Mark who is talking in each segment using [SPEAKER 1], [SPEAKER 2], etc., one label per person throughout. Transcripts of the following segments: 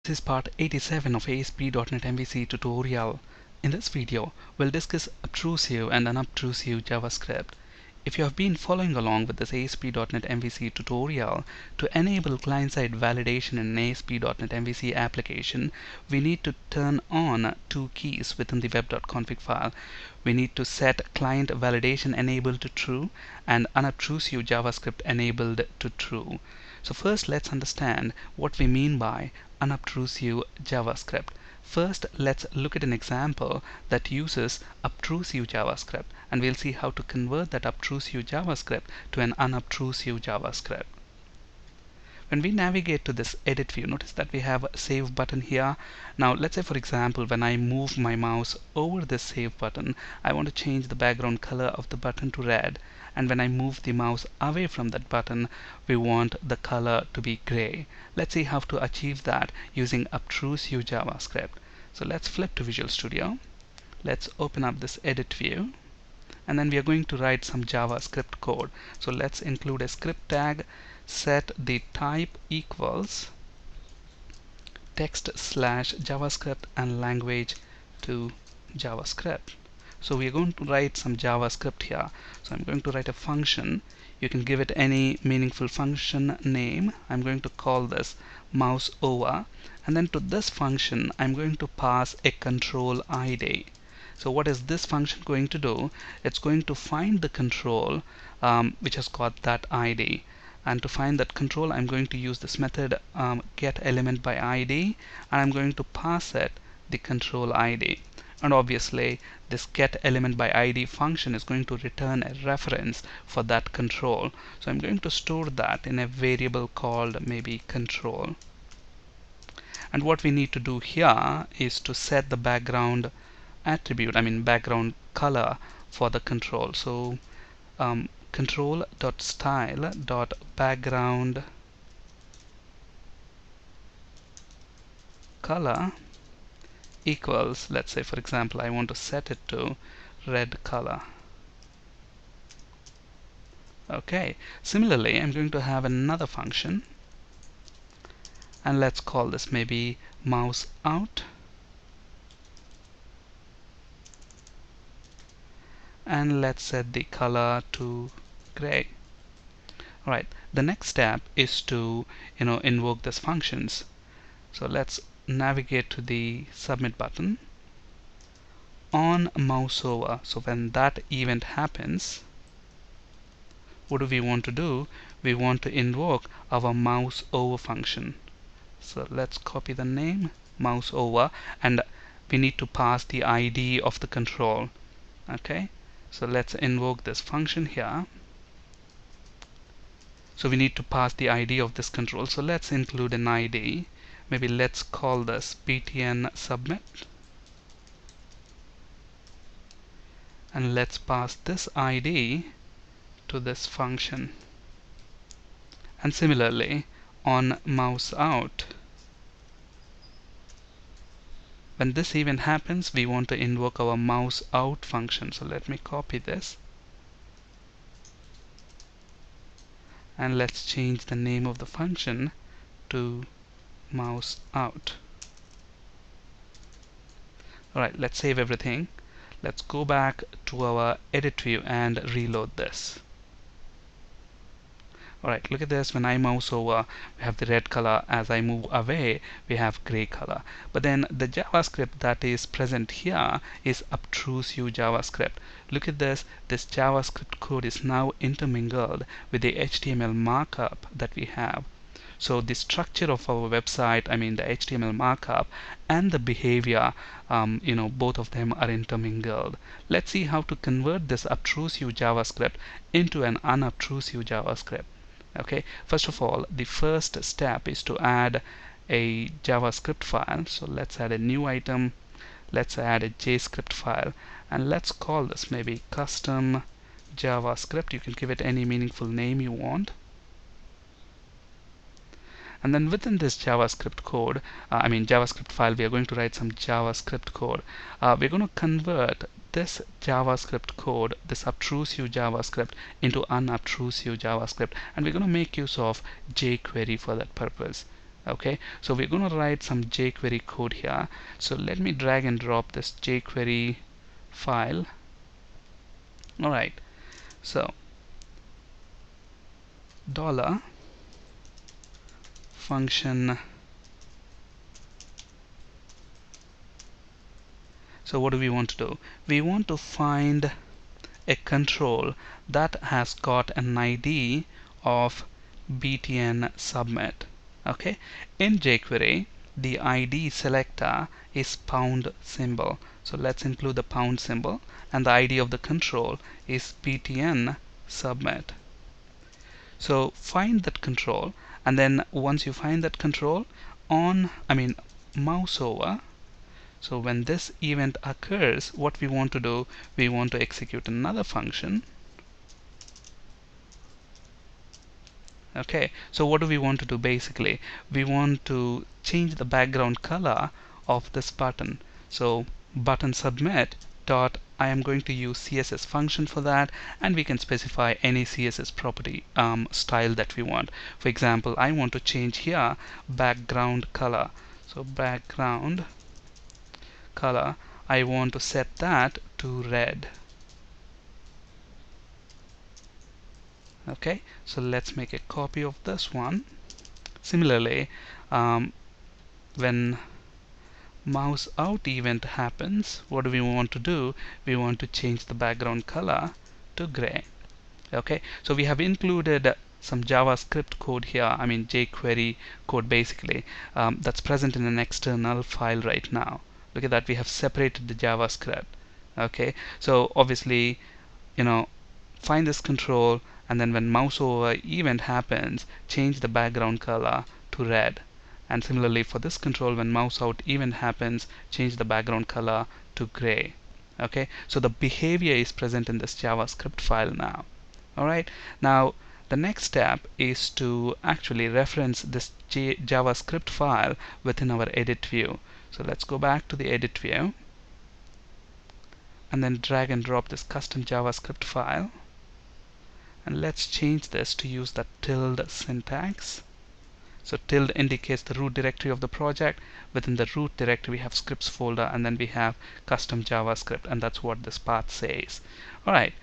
[SPEAKER 1] This is part 87 of ASP.NET MVC tutorial. In this video, we'll discuss obtrusive and unobtrusive JavaScript. If you have been following along with this ASP.NET MVC tutorial, to enable client-side validation in an ASP.NET MVC application, we need to turn on two keys within the web.config file. We need to set client validation enabled to true and unobtrusive JavaScript enabled to true. So first let's understand what we mean by unobtrusive JavaScript. First, let's look at an example that uses obtrusive JavaScript, and we'll see how to convert that obtrusive JavaScript to an unobtrusive JavaScript. When we navigate to this edit view, notice that we have a save button here. Now let's say, for example, when I move my mouse over this save button, I want to change the background color of the button to red, and when I move the mouse away from that button, we want the color to be gray. Let's see how to achieve that using obtrusive JavaScript. So let's flip to Visual Studio. Let's open up this edit view, and then we are going to write some JavaScript code. So let's include a script tag, set the type equals text/JavaScript and language to JavaScript. So we are going to write some JavaScript here. So I'm going to write a function. You can give it any meaningful function name. I'm going to call this mouse over, and then to this function I'm going to pass a control ID. So what is this function going to do? It's going to find the control which has got that ID. And to find that control, I'm going to use this method getElementById, and I'm going to pass it the control ID. And obviously this getElementById function is going to return a reference for that control. So I'm going to store that in a variable called maybe control. And what we need to do here is to set the background attribute, background color for the control. So control.style.background color equals, let's say for example I want to set it to red color. Okay, similarly I'm going to have another function, and let's call this maybe mouse out, and let's set the color to gray. Alright, the next step is to invoke these functions. So let's navigate to the submit button on mouse over. So when that event happens, what do we want to do? We want to invoke our mouse over function. So let's copy the name mouse over, and we need to pass the ID of the control. Okay, so let's invoke this function here. So we need to pass the ID of this control. So let's include an ID. Maybe let's call this btn submit, and let's pass this ID to this function. And similarly on mouse out, when this event happens, we want to invoke our mouse out function. So let me copy this, and let's change the name of the function to mouse out. Alright, let's save everything. Let's go back to our edit view and reload this. Alright, look at this. When I mouse over, we have the red color. As I move away, we have gray color. But then the JavaScript that is present here is obtrusive JavaScript. Look at this. This JavaScript code is now intermingled with the HTML markup that we have. So the structure of our website, the HTML markup and the behavior, both of them are intermingled. Let's see how to convert this obtrusive JavaScript into an unobtrusive JavaScript. Okay, first of all, the first step is to add a JavaScript file. So let's add a new item. Let's add a JScript file, and let's call this maybe custom JavaScript. You can give it any meaningful name you want. And then within this JavaScript code, JavaScript file, we are going to write some JavaScript code. We're going to convert this JavaScript code, this obtrusive JavaScript, into unobtrusive JavaScript, and we're going to make use of jQuery for that purpose. Okay, so we're going to write some jQuery code here. So let me drag and drop this jQuery file. Alright, so dollar function. So what do we want to do? We want to find a control that has got an ID of btn submit. Okay, in jQuery the ID selector is pound symbol, so let's include the pound symbol, and the ID of the control is btn submit. So find that control, and then once you find that control, mouse over. So when this event occurs, what we want to do, we want to execute another function. Okay, so what do we want to do basically? We want to change the background color of this button. So button submit dot, I am going to use CSS function for that, and we can specify any CSS property style that we want. For example, I want to change here background color. So background color, I want to set that to red. Okay, so let's make a copy of this one. Similarly, when mouse out event happens, what do we want to do? We want to change the background color to gray. Okay, so we have included some JavaScript code here, jQuery code basically, that's present in an external file right now. Look at that, we have separated the JavaScript. Okay, so obviously, find this control, and then when mouse over event happens, change the background color to red. And similarly for this control, when mouse out event happens, change the background color to gray. Okay, so the behavior is present in this JavaScript file now. Alright, now the next step is to actually reference this JavaScript file within our edit view. So let's go back to the edit view and then drag and drop this custom JavaScript file, and let's change this to use the tilde syntax. So tilde indicates the root directory of the project. Within the root directory we have scripts folder, and then we have custom JavaScript, and that's what this path says. Alright,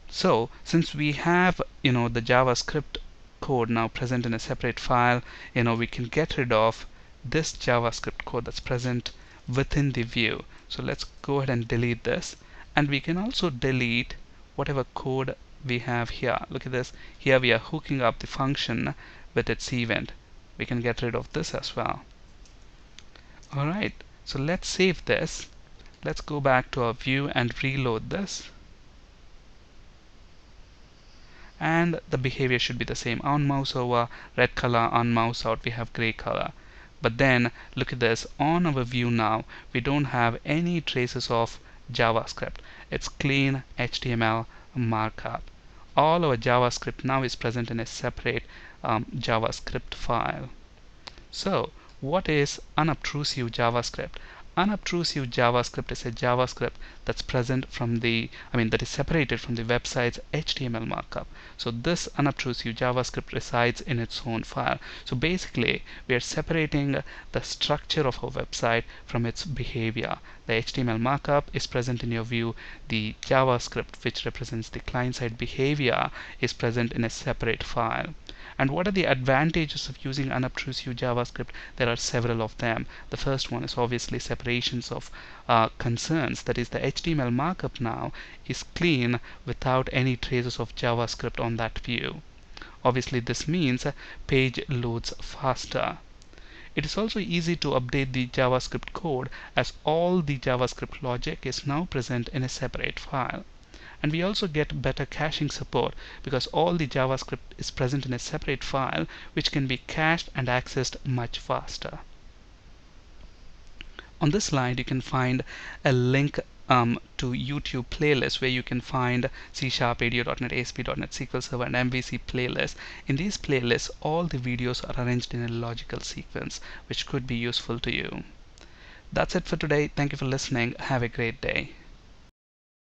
[SPEAKER 1] so since we have the JavaScript code now present in a separate file, we can get rid of this JavaScript code that's present within the view. So let's go ahead and delete this, and we can also delete whatever code we have here. Look at this, here we are hooking up the function with its event. We can get rid of this as well. Alright, so let's save this. Let's go back to our view and reload this, and the behavior should be the same. On mouse over, red color; on mouse out, we have gray color. But then look at this, on our view now we don't have any traces of JavaScript. It's clean HTML markup. All our JavaScript now is present in a separate JavaScript file. So what is unobtrusive JavaScript? Unobtrusive JavaScript is a JavaScript that's present from that is separated from the website's HTML markup. So this unobtrusive JavaScript resides in its own file. So basically we are separating the structure of our website from its behavior. The HTML markup is present in your view. The JavaScript, which represents the client-side behavior, is present in a separate file. And what are the advantages of using unobtrusive JavaScript? There are several of them. The first one is obviously separations of concerns. That is, the HTML markup now is clean without any traces of JavaScript on that view. Obviously this means a page loads faster. It is also easy to update the JavaScript code, as all the JavaScript logic is now present in a separate file. And we also get better caching support, because all the JavaScript is present in a separate file, which can be cached and accessed much faster. On this slide you can find a link to YouTube playlist where you can find C#, ADO.NET, ASP.NET, SQL Server, and MVC playlists. In these playlists, all the videos are arranged in a logical sequence, which could be useful to you. That's it for today. Thank you for listening. Have a great day.